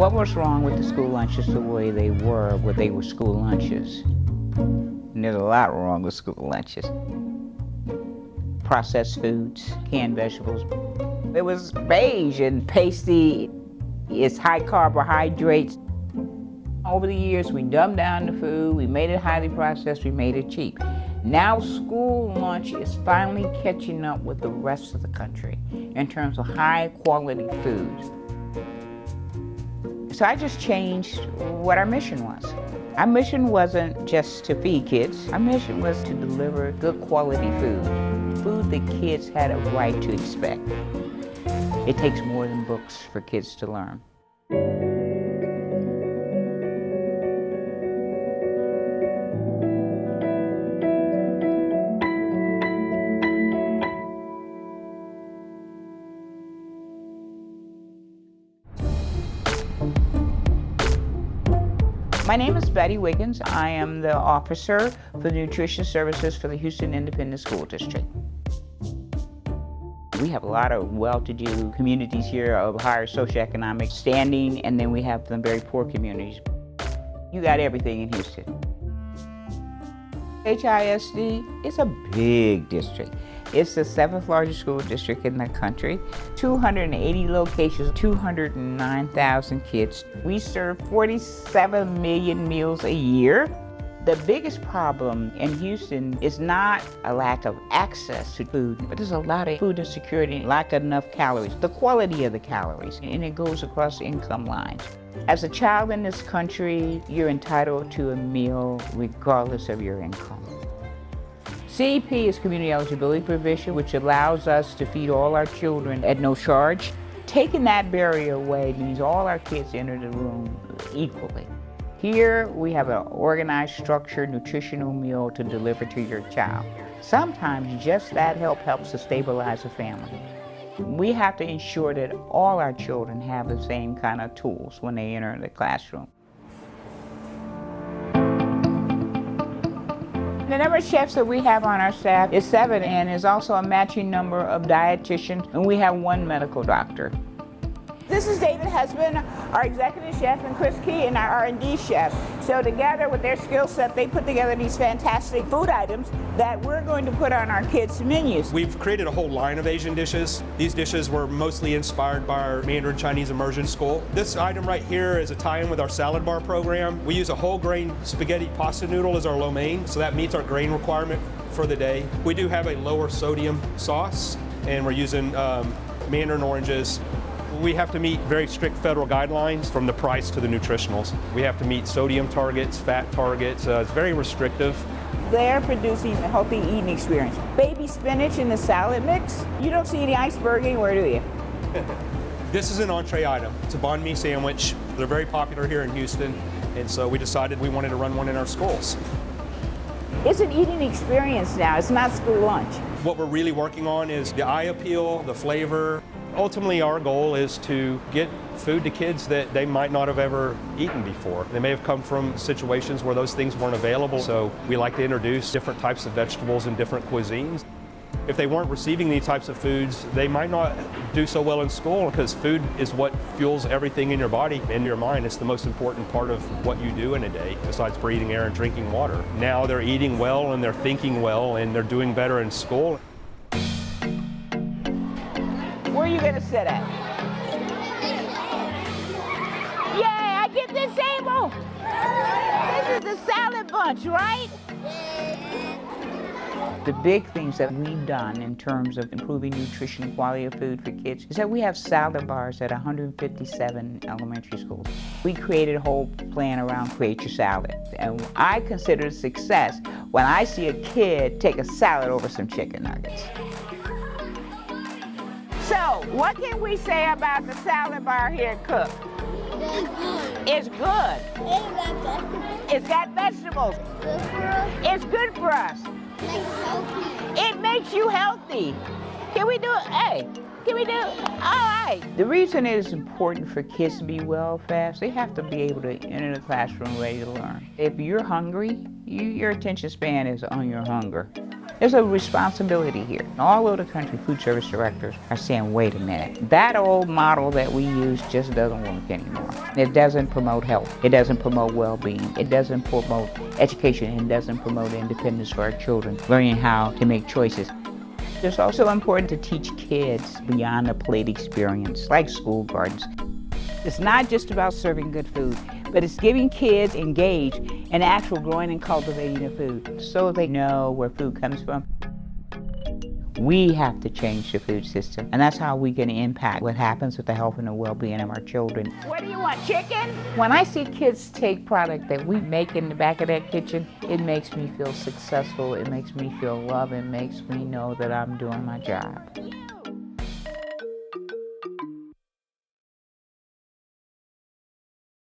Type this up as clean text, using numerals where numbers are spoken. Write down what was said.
What was wrong with the school lunches the way they were when they were school lunches? And there's a lot wrong with school lunches. Processed foods, canned vegetables. It was beige and pasty. It's high carbohydrates. Over the years, we dumbed down the food, we made it highly processed, we made it cheap. Now school lunch is finally catching up with the rest of the country in terms of high quality food. So I just changed what our mission was. Our mission wasn't just to feed kids. Our mission was to deliver good quality food that kids had a right to expect. It takes more than books for kids to learn. My name is Betti Wiggins. I am the officer for nutrition services for the Houston Independent School District. We have a lot of well-to-do communities here of higher socioeconomic standing, and then we have some very poor communities. You got everything in Houston. HISD is a big district. It's the 7th largest school district in the country. 280 locations, 209,000 kids. We serve 47 million meals a year. The biggest problem in Houston is not a lack of access to food, but there's a lot of food insecurity, lack of enough calories, the quality of the calories, and it goes across income lines. As a child in this country, you're entitled to a meal regardless of your income. CEP is community eligibility provision, which allows us to feed all our children at no charge. Taking that barrier away means all our kids enter the room equally. Here, we have an organized, structured, nutritional meal to deliver to your child. Sometimes just that helps to stabilize a family. We have to ensure that all our children have the same kind of tools when they enter the classroom. The number of chefs that we have on our staff is 7, and is also a matching number of dietitians, and we have 1 medical doctor. This is David Husband, our executive chef, and Chris Key, our R&D chef. So together with their skill set, they put together these fantastic food items that we're going to put on our kids' menus. We've created a whole line of Asian dishes. These dishes were mostly inspired by our Mandarin Chinese immersion school. This item right here is a tie-in with our salad bar program. We use a whole grain spaghetti pasta noodle as our lo mein, so that meets our grain requirement for the day. We do have a lower sodium sauce, and we're using mandarin oranges. We have to meet very strict federal guidelines from the price to the nutritionals. We have to meet sodium targets, fat targets. It's very restrictive. They're producing a healthy eating experience. Baby spinach in the salad mix. You don't see any iceberg anywhere, do you? This is an entree item. It's a banh mi sandwich. They're very popular here in Houston, and so we decided we wanted to run one in our schools. It's an eating experience now. It's not school lunch. What we're really working on is the eye appeal, the flavor. Ultimately, our goal is to get food to kids that they might not have ever eaten before. They may have come from situations where those things weren't available, so we like to introduce different types of vegetables and different cuisines. If they weren't receiving these types of foods, they might not do so well in school, because food is what fuels everything in your body and your mind. It's the most important part of what you do in a day, besides breathing air and drinking water. Now they're eating well and they're thinking well and they're doing better in school. Where are you going to sit at? Yay, I get this table. This is the salad bunch, right? The big things that we've done in terms of improving nutrition and quality of food for kids is that we have salad bars at 157 elementary schools. We created a whole plan around Create Your Salad. And I consider it a success when I see a kid take a salad over some chicken nuggets. So, what can we say about the salad bar here at Cook? It's good. It's got vegetables. It's good for us. It makes you healthy. Can we do it? Hey, can we do it? All right. The reason it is important for kids to be well fed, they have to be able to enter the classroom ready to learn. If you're hungry, your attention span is on your hunger. There's a responsibility here. All over the country, food service directors are saying, wait a minute, that old model that we use just doesn't work anymore. It doesn't promote health. It doesn't promote well-being. It doesn't promote education. It doesn't promote independence for our children, learning how to make choices. It's also important to teach kids beyond the plate experience, like school gardens. It's not just about serving good food, but it's giving kids engaged in actual growing and cultivating the food so they know where food comes from. We have to change the food system, and that's how we can impact what happens with the health and the well-being of our children. What do you want, chicken? When I see kids take product that we make in the back of that kitchen, it makes me feel successful, it makes me feel loved, it makes me know that I'm doing my job.